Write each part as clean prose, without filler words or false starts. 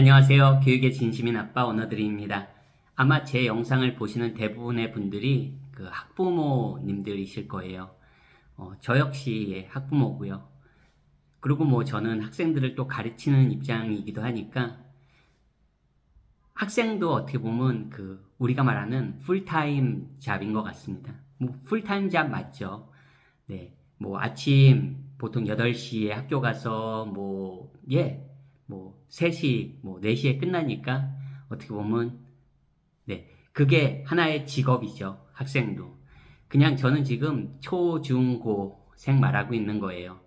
안녕하세요. 교육의 진심인 아빠 오너드리입니다. 아마 제 영상을 보시는 대부분의 분들이 그 학부모님들이실 거예요. 저 역시 학부모고요. 그리고 저는 학생들을 또 가르치는 입장이기도 하니까 학생도 어떻게 보면 우리가 말하는 풀타임 잡인 것 같습니다. 풀타임 잡 맞죠? 네. 아침 보통 8시에 학교 가서 3시, 4시에 끝나니까 어떻게 보면 네. 그게 하나의 직업이죠. 학생도. 그냥 저는 지금 초, 중, 고생 말하고 있는 거예요.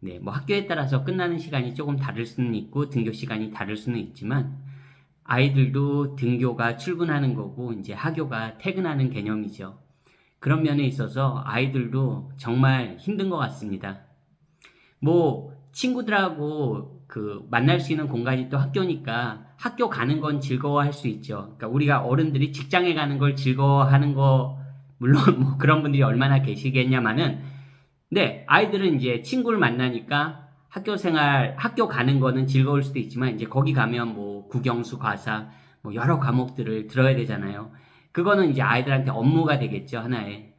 네. 학교에 따라서 끝나는 시간이 조금 다를 수는 있고 등교 시간이 다를 수는 있지만 아이들도 등교가 출근하는 거고 이제 하교가 퇴근하는 개념이죠. 그런 면에 있어서 아이들도 정말 힘든 것 같습니다. 친구들하고 만날 수 있는 공간이 또 학교니까 학교 가는 건 즐거워할 수 있죠. 그러니까 우리가 어른들이 직장에 가는 걸 즐거워하는 거, 물론 그런 분들이 얼마나 계시겠냐마는, 네, 아이들은 이제 친구를 만나니까 학교 가는 거는 즐거울 수도 있지만, 이제 거기 가면 국영수, 과사, 여러 과목들을 들어야 되잖아요. 그거는 이제 아이들한테 업무가 되겠죠, 하나의.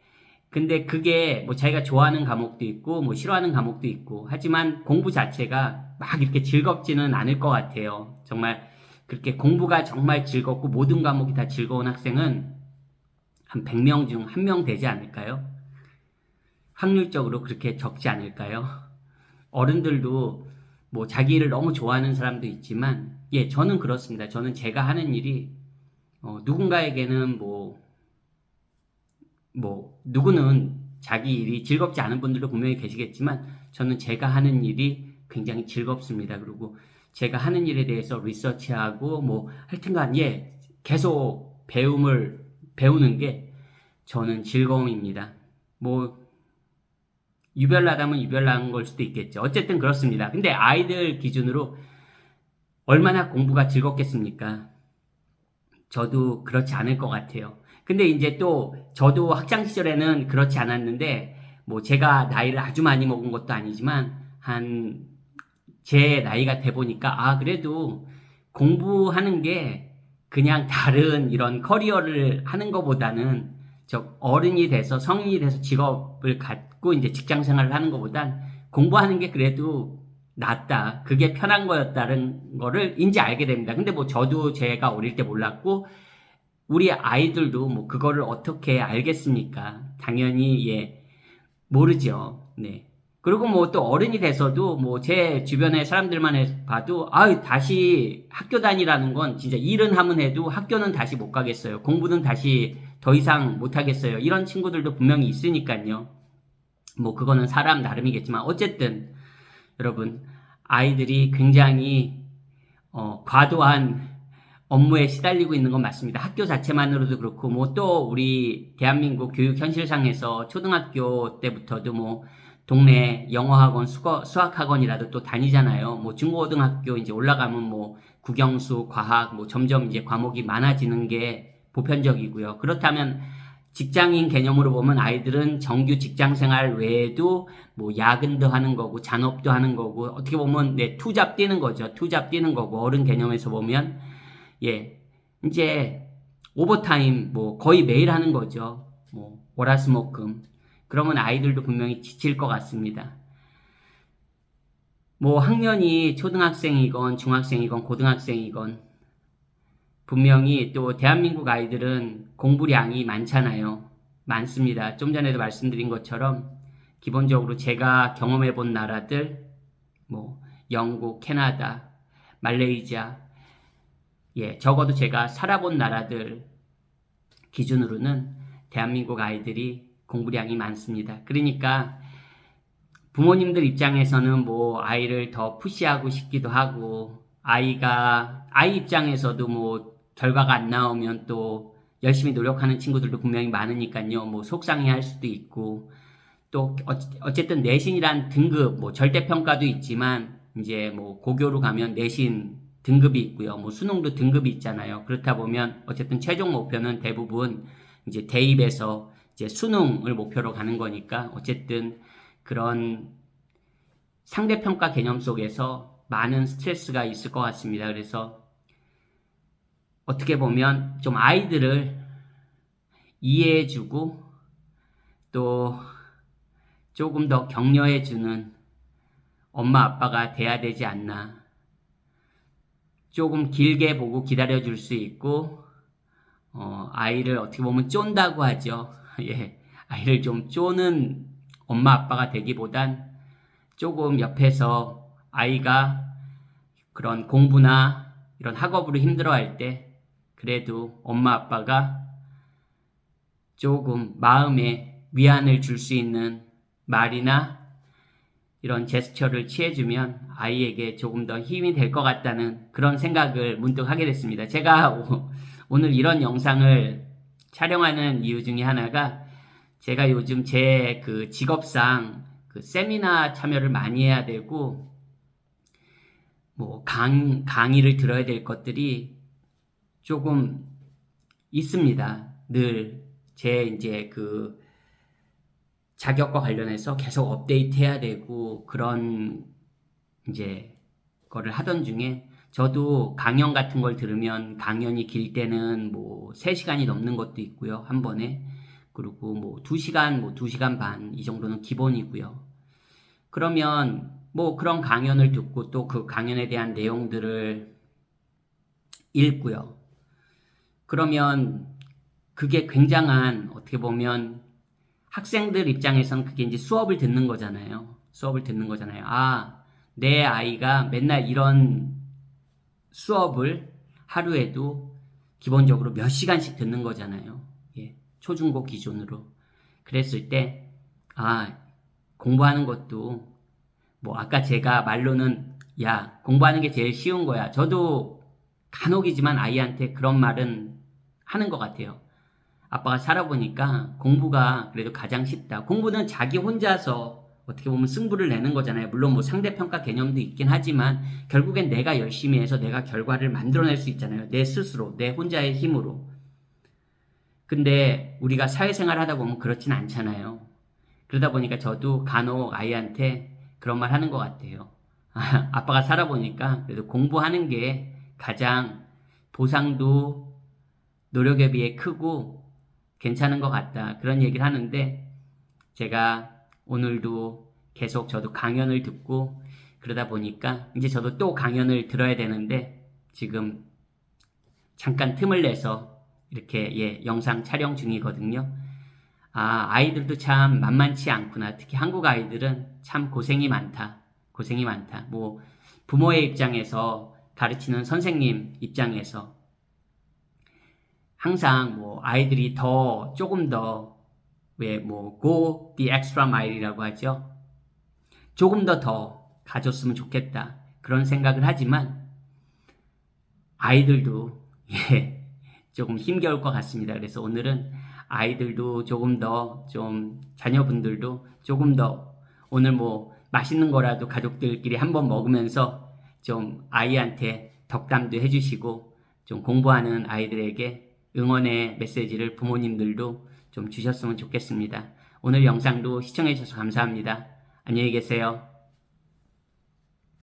근데 그게 자기가 좋아하는 과목도 있고 싫어하는 과목도 있고 하지만 공부 자체가 막 이렇게 즐겁지는 않을 것 같아요. 정말 그렇게 공부가 정말 즐겁고 모든 과목이 다 즐거운 학생은 한 100명 중 1명 되지 않을까요? 확률적으로 그렇게 적지 않을까요? 어른들도 자기 일을 너무 좋아하는 사람도 있지만 저는 그렇습니다. 저는 제가 하는 일이 누군가에게는 누구는 자기 일이 즐겁지 않은 분들도 분명히 계시겠지만 저는 제가 하는 일이 굉장히 즐겁습니다. 그리고 제가 하는 일에 대해서 리서치하고 하여튼간 계속 배우는 게 저는 즐거움입니다. 유별나다면 유별난 걸 수도 있겠죠. 어쨌든 그렇습니다. 근데 아이들 기준으로 얼마나 공부가 즐겁겠습니까? 저도 그렇지 않을 것 같아요. 근데 이제 또 저도 학창 시절에는 그렇지 않았는데 제가 나이를 아주 많이 먹은 것도 아니지만 제 나이가 돼 보니까 그래도 공부하는 게 그냥 다른 이런 커리어를 하는 것보다는 어른이 돼서 성인이 돼서 직업을 갖고 이제 직장 생활을 하는 것보단 공부하는 게 그래도 낫다. 그게 편한 거였다는 거를 이제 알게 됩니다. 근데 저도 제가 어릴 때 몰랐고 우리 아이들도 그거를 어떻게 알겠습니까? 당연히 모르죠. 네. 그리고 또 어른이 돼서도 제 주변의 사람들만 봐도 다시 학교 다니라는 건 진짜 일은 하면 해도 학교는 다시 못 가겠어요. 공부는 다시 더 이상 못 하겠어요. 이런 친구들도 분명히 있으니까요. 그거는 사람 나름이겠지만 어쨌든 여러분 아이들이 굉장히 과도한 업무에 시달리고 있는 건 맞습니다. 학교 자체만으로도 그렇고 또 우리 대한민국 교육 현실상에서 초등학교 때부터도 동네 영어학원, 수학학원이라도 또 다니잖아요. 중고등학교 이제 올라가면 국영수, 과학 점점 이제 과목이 많아지는 게 보편적이고요. 그렇다면 직장인 개념으로 보면 아이들은 정규 직장 생활 외에도 야근도 하는 거고 잔업도 하는 거고 어떻게 보면 투잡 뛰는 거죠. 투잡 뛰는 거고 어른 개념에서 보면 이제 오버타임 거의 매일 하는 거죠. 월화수목금. 그러면 아이들도 분명히 지칠 것 같습니다. 학년이 초등학생이건 중학생이건 고등학생이건 분명히 또 대한민국 아이들은 공부량이 많잖아요. 많습니다. 좀 전에도 말씀드린 것처럼 기본적으로 제가 경험해 본 나라들 영국, 캐나다, 말레이시아 적어도 제가 살아본 나라들 기준으로는 대한민국 아이들이 공부량이 많습니다. 그러니까 부모님들 입장에서는 아이를 더 푸시하고 싶기도 하고 아이 입장에서도 결과가 안 나오면 또 열심히 노력하는 친구들도 분명히 많으니까요. 속상해 할 수도 있고 또 어쨌든 내신이란 등급 절대평가도 있지만 이제 고교로 가면 내신 등급이 있고요. 수능도 등급이 있잖아요. 그렇다 보면 어쨌든 최종 목표는 대부분 이제 대입에서 이제 수능을 목표로 가는 거니까 어쨌든 그런 상대평가 개념 속에서 많은 스트레스가 있을 것 같습니다. 그래서 어떻게 보면 좀 아이들을 이해해주고 또 조금 더 격려해주는 엄마 아빠가 돼야 되지 않나. 조금 길게 보고 기다려줄 수 있고 아이를 어떻게 보면 쫀다고 하죠. 예, 아이를 좀 쪼는 엄마 아빠가 되기보단 조금 옆에서 아이가 그런 공부나 이런 학업으로 힘들어할 때 그래도 엄마 아빠가 조금 마음에 위안을 줄 수 있는 말이나 이런 제스처를 취해주면 아이에게 조금 더 힘이 될 것 같다는 그런 생각을 문득 하게 됐습니다. 제가 오늘 이런 영상을 촬영하는 이유 중에 하나가 제가 요즘 제 그 직업상 그 세미나 참여를 많이 해야 되고 뭐 강의를 들어야 될 것들이 조금 있습니다. 늘 제 이제 그 자격과 관련해서 계속 업데이트 해야 되고 그런 이제 거를 하던 중에 저도 강연 같은 걸 들으면 강연이 길 때는 뭐 3시간이 넘는 것도 있고요. 한 번에. 그리고 뭐 2시간, 뭐 2시간 반 이 정도는 기본이고요. 그러면 뭐 그런 강연을 듣고 또 그 강연에 대한 내용들을 읽고요. 그러면 그게 굉장한 어떻게 보면 학생들 입장에서는 그게 이제 수업을 듣는 거잖아요. 수업을 듣는 거잖아요. 아, 내 아이가 맨날 이런 수업을 하루에도 기본적으로 몇 시간씩 듣는 거잖아요. 예, 초중고 기준으로. 그랬을 때, 아, 공부하는 것도, 뭐, 아까 제가 말로는, 야, 공부하는 게 제일 쉬운 거야. 저도 간혹이지만 아이한테 그런 말은 하는 것 같아요. 아빠가 살아보니까 공부가 그래도 가장 쉽다. 공부는 자기 혼자서 어떻게 보면 승부를 내는 거잖아요. 물론 뭐 상대평가 개념도 있긴 하지만 결국엔 내가 열심히 해서 내가 결과를 만들어낼 수 있잖아요. 내 스스로, 내 혼자의 힘으로. 근데 우리가 사회생활 하다 보면 그렇진 않잖아요. 그러다 보니까 저도 간혹 아이한테 그런 말 하는 것 같아요. 아빠가 살아보니까 그래도 공부하는 게 가장 보상도 노력에 비해 크고 괜찮은 것 같다. 그런 얘기를 하는데 제가 오늘도 계속 저도 강연을 듣고 그러다 보니까 이제 저도 또 강연을 들어야 되는데 지금 잠깐 틈을 내서 이렇게 예, 영상 촬영 중이거든요. 아, 아이들도 참 만만치 않구나. 특히 한국 아이들은 참 고생이 많다. 고생이 많다. 뭐 부모의 입장에서 가르치는 선생님 입장에서 항상 뭐 아이들이 더 조금 더 왜 뭐 go the extra mile이라고 하죠. 조금 더 가졌으면 좋겠다. 그런 생각을 하지만 아이들도 예, 조금 힘겨울 것 같습니다. 그래서 오늘은 아이들도 조금 더 좀 자녀분들도 조금 더 오늘 뭐 맛있는 거라도 가족들끼리 한번 먹으면서 좀 아이한테 덕담도 해주시고 좀 공부하는 아이들에게 응원의 메시지를 부모님들도 좀 주셨으면 좋겠습니다. 오늘 영상도 시청해 주셔서 감사합니다. 안녕히 계세요.